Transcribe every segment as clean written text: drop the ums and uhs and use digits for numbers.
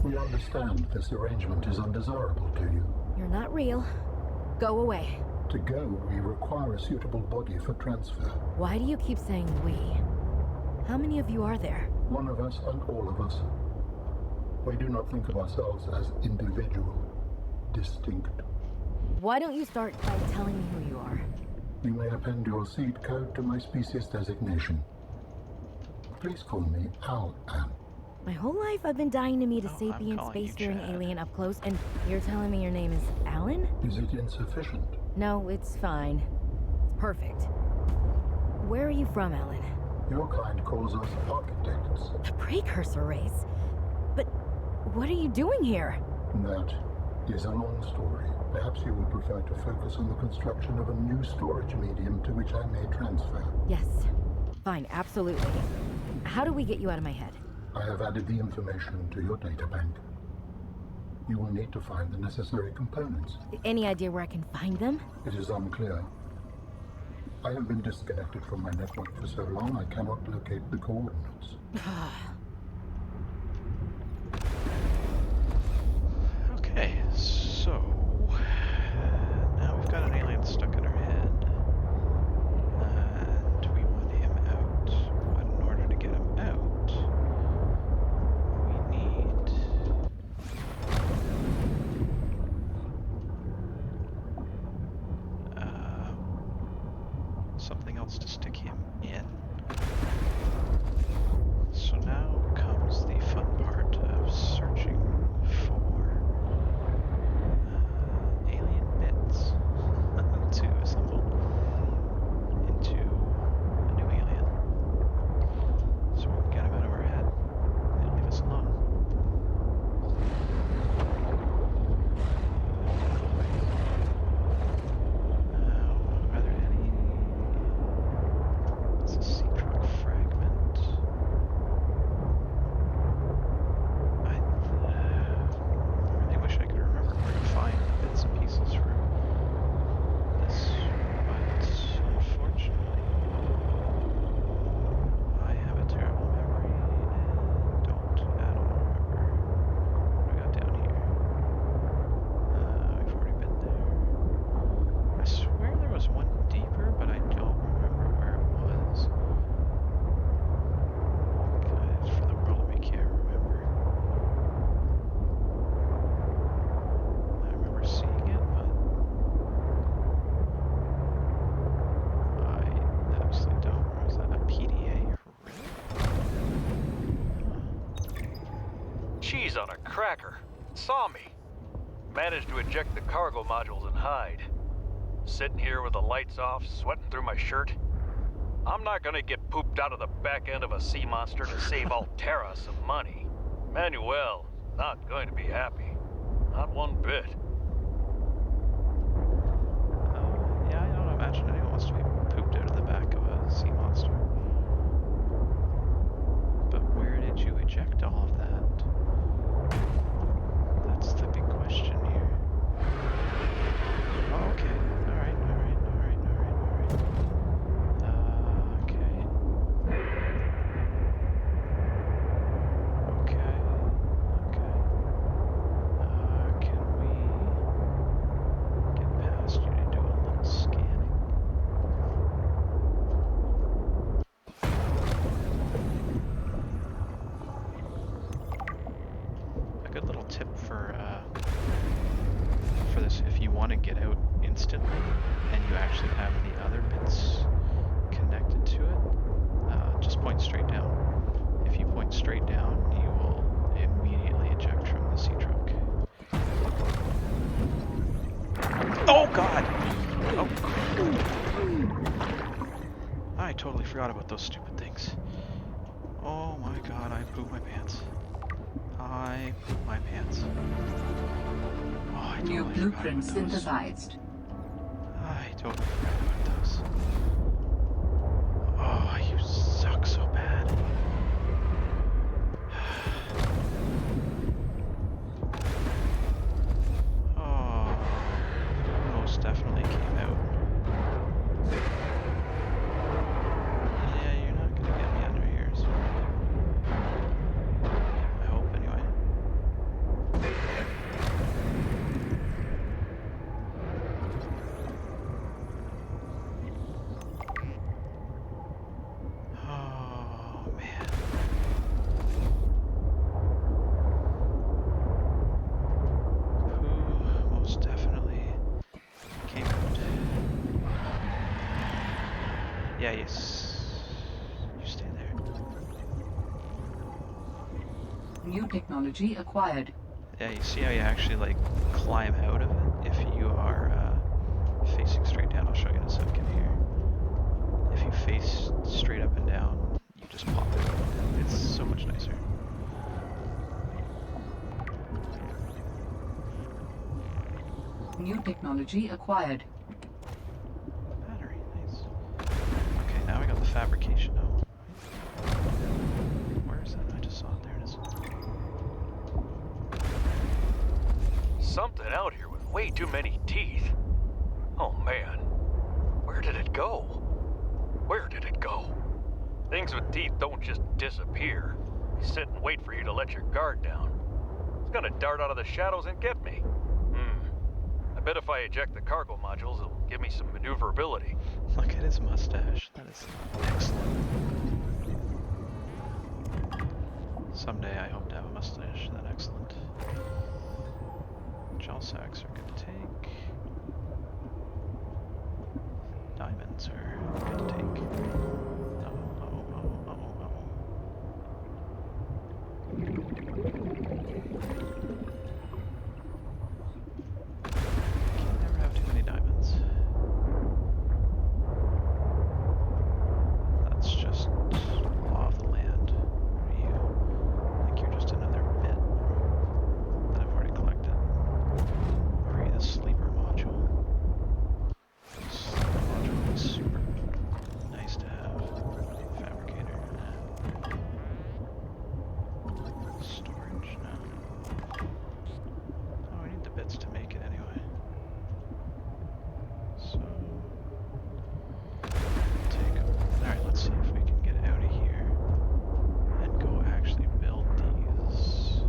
We understand this arrangement is undesirable to you. You're not real. Go away. To go, we require a suitable body for transfer. Why do you keep saying we? How many of you are there? One of us and all of us. We do not think of ourselves as individual, distinct. Why don't you start by telling me who you are? You may append your seed code to my species designation. Please call me Al-An. My whole life I've been dying to meet a sapient space-faring alien up close, and you're telling me your name is Alan? Is it insufficient? No, it's fine. It's perfect. Where are you from, Alan? Your kind calls us architects. The precursor race? But what are you doing here? That is a long story. Perhaps you would prefer to focus on the construction of a new storage medium to which I may transfer. Yes. Fine, absolutely. How do we get you out of my head? I have added the information to your data bank. You will need to find the necessary components. Any idea where I can find them? It is unclear. I have been disconnected from my network for so long I cannot locate the coordinates. Okay, so now we've got an alien stuck in our head, and we want him out. But in order to get him out, we need something else to stick him in. So now comes the fun part of searching for alien bits to assemble into a new alien. So we can get him out of our head and leave us alone. Now, are there any... It's a sea truck fragment. I really wish I could remember where to find the bits and pieces for this, but unfortunately, I have a terrible memory and don't at all remember what we got down here. We've already been there. I swear there was one deeper, but I don't remember where it was. God, for the world of me can't remember. I remember seeing it, but I absolutely don't. Was that a PDA? Cheese on a cracker. Saw me. Managed to eject the cargo modules and hide. Sitting here with the lights off, sweating through my shirt. I'm not gonna get pooped out of the back end of a sea monster to save Altera some money. Manuel, not going to be happy. Not one bit. Yeah, I don't imagine anyone wants to be pooped out of the back of a sea monster. But where did you eject all of that? That's the big question here. Oh, okay. Alright. Okay. Can we get past you to do a little scanning? A good little tip for this, if you want to get out instantly and you actually have the other bits connected to it, just point straight down. If you point straight down, you will immediately eject from the sea truck. Oh god! Oh. I totally forgot about those stupid things. Oh my god, I pooped my pants. I pooped my pants. Oh, I totally New forgot blueprint about those. synthesized. I totally forgot about those. Oh, you suck so bad. Oh, most definitely came out. Yeah, you're not gonna get me under here, so I hope anyway. Yeah, you stay there. New technology acquired. Yeah, you see how you actually like climb out of it if you are facing straight down. I'll show you in a second here. If you face straight up and down, you just pop it. It's so much nicer. New technology acquired. Battery, nice. Okay, now we got the fabrication out. Where is that? I just saw it. There it is. Something out here with way too many teeth. Oh man, where did it go? Where did it go? Things with teeth don't just disappear. They sit and wait for you to let your guard down. It's gonna dart out of the shadows and get me. I bet if I eject the cargo modules, it'll give me some maneuverability. Look at his mustache. That is excellent. Someday I hope to have a mustache that excellent. Gel sacks are good to take. Diamonds are good to take. Can never have too many diamonds. That's just law of the land. You think you're just another bit that I've already collected. Or are you the sleeper module? Sleeper module is super nice to have. Fabricator. Storage. No. Oh, I need the bits to make it anyway. So take them. Alright, let's see if we can get out of here and go actually build these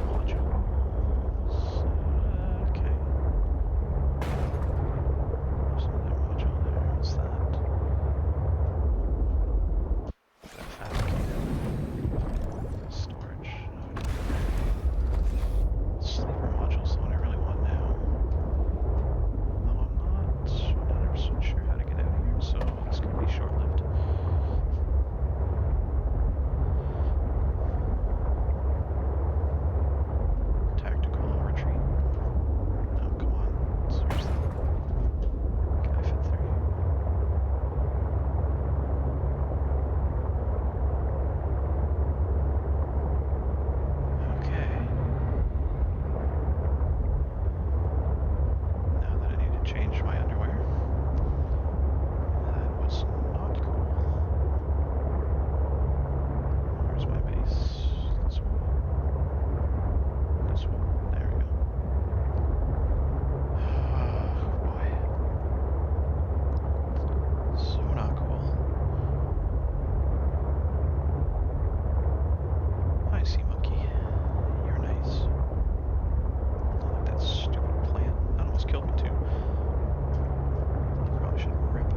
modules. Okay. There's another module there. What's that? That fabricator. Storage. Sleeper module's the one I really want now. Though I'm not 100% sure how to get out of here, so this could be short-lived. Tactical retreat. No, come on. Seriously. Can I fit through here? Okay. Now that I need to change my underwear. That was not cool. Where's my base? This one. This one. There we go. Oh boy. So not cool. Hi, sea monkey. You're nice. Not like that stupid plant. That almost killed me too. Probably should rip a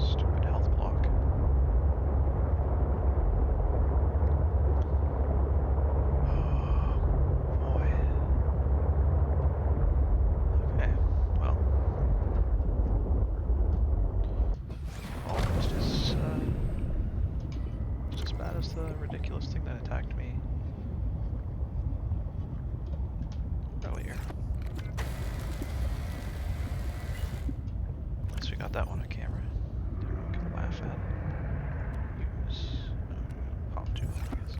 stupid health block. Oh boy. Okay, well. Almost just as bad as the ridiculous thing that attacked me earlier. At least we got that one on camera. Everyone can laugh at. Use. Pop to, I guess.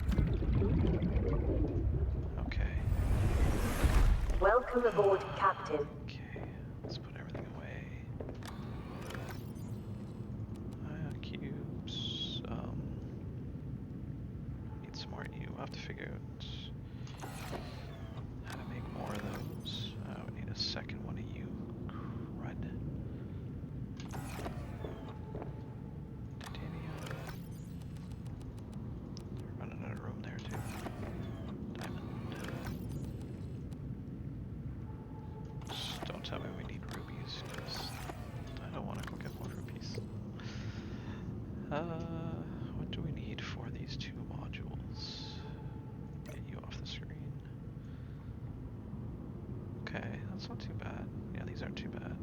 Okay. Welcome aboard, Captain. Okay. Let's put everything away. Ion cubes. Need some more EU. I'll have to figure out how to make more of those. We need a second one of you. Crud. Titanium. Running out of room there too. Diamond. Just don't tell me we need rubies, because I don't want to go get more rubies. What do we need for these two modules? Get you off the screen. Okay, that's not too bad. Yeah, these aren't too bad.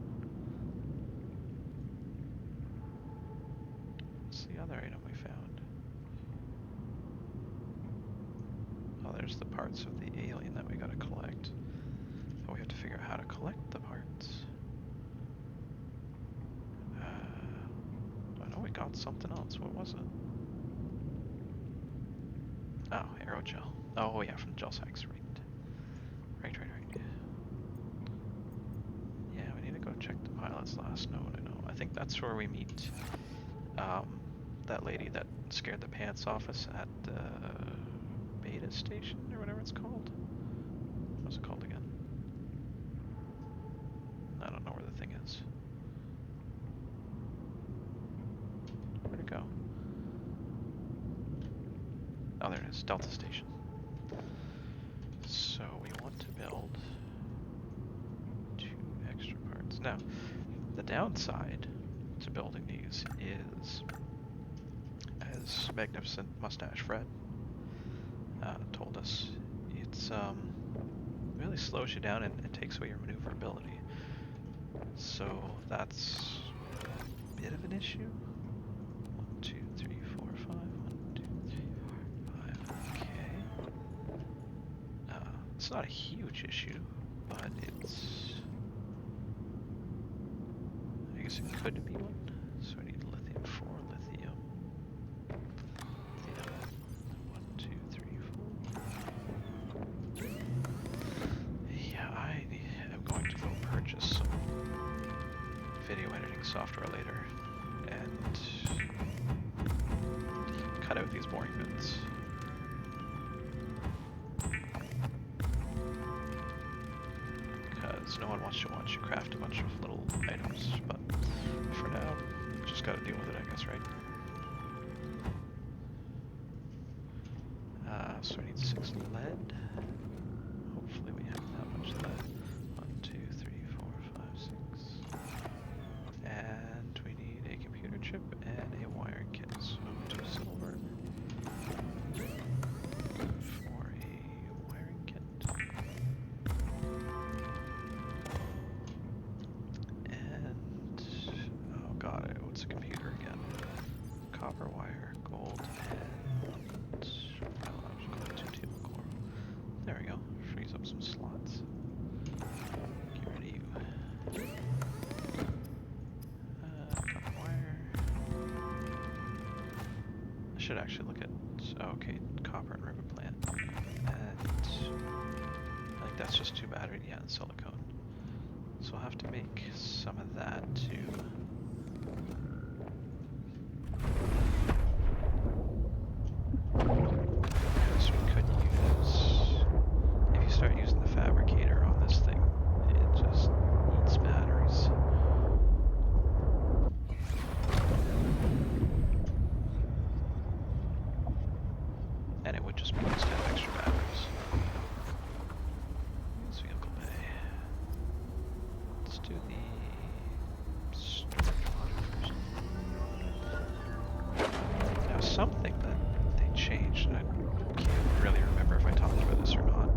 the other item we found? Oh, there's the parts of the alien that we gotta collect. But we have to figure out how to collect the parts. I know we got something else. What was it? Oh, aerogel. Oh yeah, from the gel sacks, right. Right. Yeah, we need to go check the pilot's last note, I know. I think that's where we meet that lady that scared the pants off us at the beta station, or whatever it's called. What's it called again? I don't know where the thing is. Where'd it go? Oh, there it is, Delta Station. So we want to build 2 extra parts. Now, the downside to building these is, as Magnificent Mustache Fred told us, it's really slows you down and takes away your maneuverability. So that's a bit of an issue. 1, 2, 3, 4, 5. 1, 2, 3, 4, 5. Okay. It's not a huge issue, but it's... I guess it could be one. So I need lithium 4, lithium. 1, 2, 3, 4. Yeah, I am going to go purchase some video editing software later and cut out these boring bits. Because no one wants to watch you craft a bunch of little items, but for now, just gotta deal with it, I guess, right? So I need 6 lead. Hopefully we have that much lead. 1, 2, 3, 4, 5, 6. And we need a computer chip and a wiring kit. So 2 silver for a wiring kit. And oh god, what's a computer again? Copper wire, gold, and oh, I was going to table core. There we go. Frees up some slots. Get rid of you. Copper wire. I should actually look at. Oh, okay, copper and river plant. And I think that's just 2 battery, yeah, and silicone. So I'll have to make some of that too. Because we could use, if you start using the fabricator on this thing, it just eats batteries. And it would just be nice to have extra batteries. Use vehicle bay. Let's do the storage module first. Now something that they changed, and I can't really remember if I talked about this or not,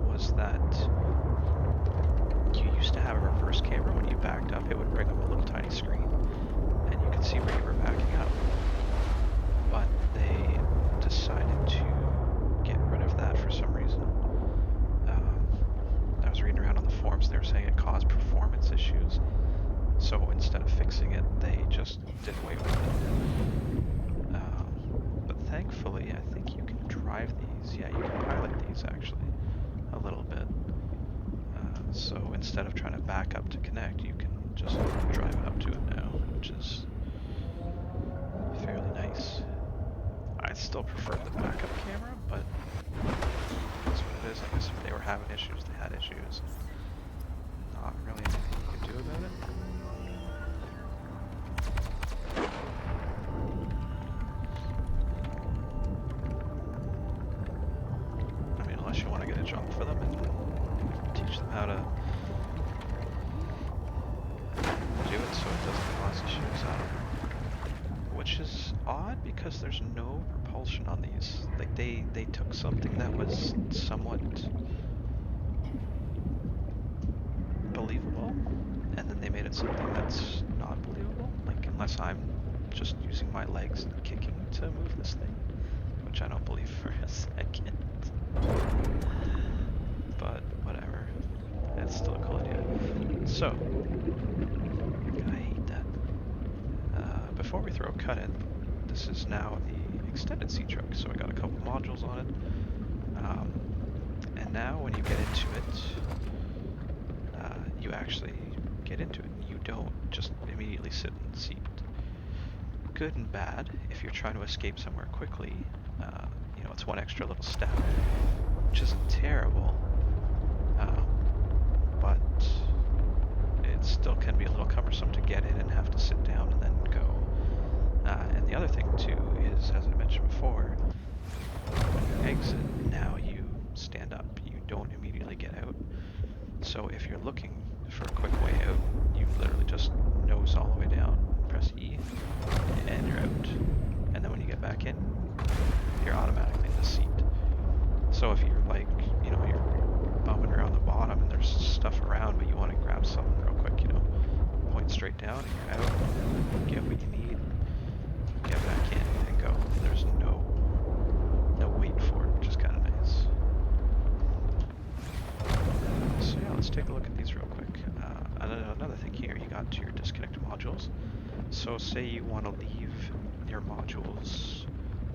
was that you used to have a reverse camera. When you backed up, it would bring up a little tiny screen, and you could see where you were backing up. But they decided to get rid of that for some reason. I was reading around on the forums, they were saying it caused performance issues. So instead of fixing it, they just did away with it. But thankfully, I think you can drive these. Yeah, you can pilot these actually a little bit. So instead of trying to back up to connect, you can just drive up to it now, which is fairly nice. I still prefer the backup camera, but that's what it is. I guess if they were having issues, they had issues. Not really anything you can do about it. I mean, unless you want to get a job for them and teach them how to do it so it doesn't cause issues. I don't know. Which is odd because there's no propulsion on these. Like they took something that was somewhat believable and then they made it something that's not believable. Like unless I'm just using my legs and kicking to move this thing, which I don't believe for a second. But whatever, it's still a cool idea. So, I hate that. Before we throw a cut in, this is now the extended sea truck, so I got a couple modules on it. And now when you get into it, you actually get into it. You don't just immediately sit in the seat. Good and bad. If you're trying to escape somewhere quickly, you know, it's one extra little step, which isn't terrible, but it still can be a little cumbersome to get in and have to sit down and then go. And the other thing too is, as I mentioned before, when you exit, now you stand up. You don't immediately get out. So if you're looking for a quick way out, you literally just nose all the way down, press E, and you're out. And then when you get back in, you're automatically in the seat. So if you're like, you know, you're bumming around the bottom and there's stuff around, but you want to grab something real quick, you know, point straight down and you're out, get what you need, get back in and go. There's no wait for it, which is kind of nice. So yeah, let's take a look at these real quick. Another thing here, you got your disconnect modules. So say you want to leave your modules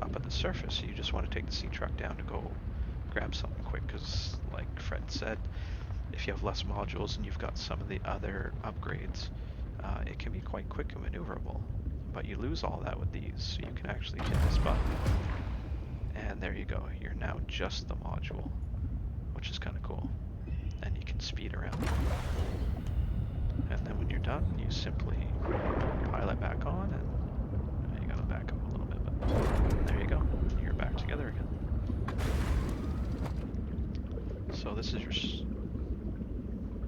up at the surface, you just want to take the sea truck down to go grab something quick, because like Fred said, if you have less modules and you've got some of the other upgrades, it can be quite quick and maneuverable. But you lose all that with these, so you can actually hit this button, and there you go. You're now just the module, which is kind of cool. And you can speed around. And then when you're done, you simply pile it back on, and you gotta back up a little bit, but there you go. You're back together again. So this is your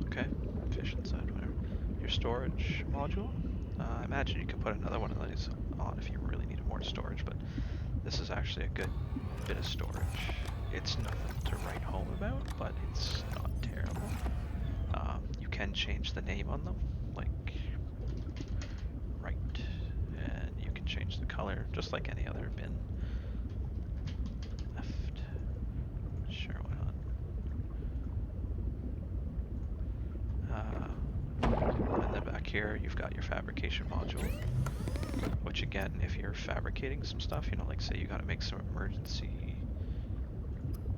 okay, fish inside, whatever. Your storage module. I imagine you could put another one of these on if you really needed more storage, but this is actually a good bit of storage. It's nothing to write home about, but it's not terrible. You can change the name on them, like right, and you can change the color, just like any other bin. Left, sure, why not? And then back here, you've got your fabrication module, which again, if you're fabricating some stuff, you know, like say you got to make some emergency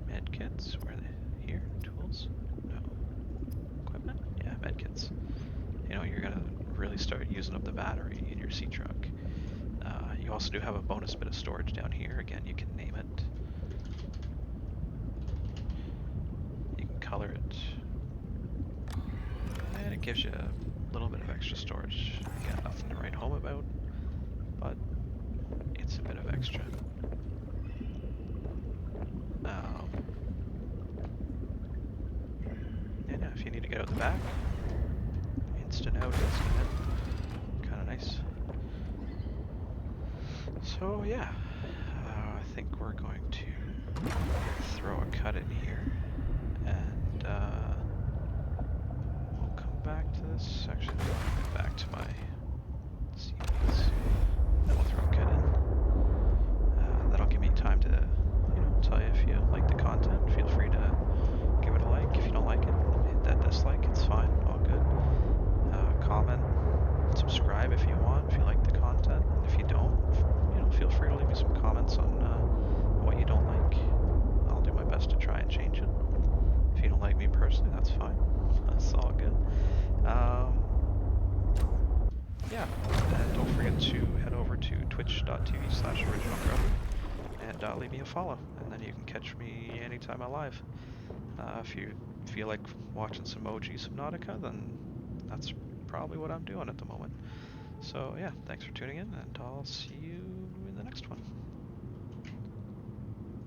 med kits. Where are they? Here? Tools? No. Equipment? Yeah, med kits. You know, you're gonna really start using up the battery in your sea truck. You also do have a bonus bit of storage down here. Again, you can name it. You can color it. And it gives you a little bit of extra storage. Again, nothing to write home about, but it's a bit of extra. And yeah, if you need to get out the back, instant out, instant in. Kind of nice. So yeah, I think we're going to throw a cut in here, and we'll come back to this. Actually, I'll get back to my CVs, then we'll throw a cut in. That'll give me time to, you know, tell you if you like the content. Feel free to give it a like. If you don't like it, hit that dislike. It's fine, all good. Comment, subscribe if you want, if you like the content. And if you don't, you know, feel free to leave me some comments on what you don't like. I'll do my best to try and change it. If you don't like me personally, that's fine. That's all good. Yeah, and don't forget to head over to twitch.tv/originalgrubby and leave me a follow, and then you can catch me anytime I'm live. If you feel like watching some OG Subnautica, then that's probably what I'm doing at the moment. So yeah, thanks for tuning in, and I'll see you in the next one.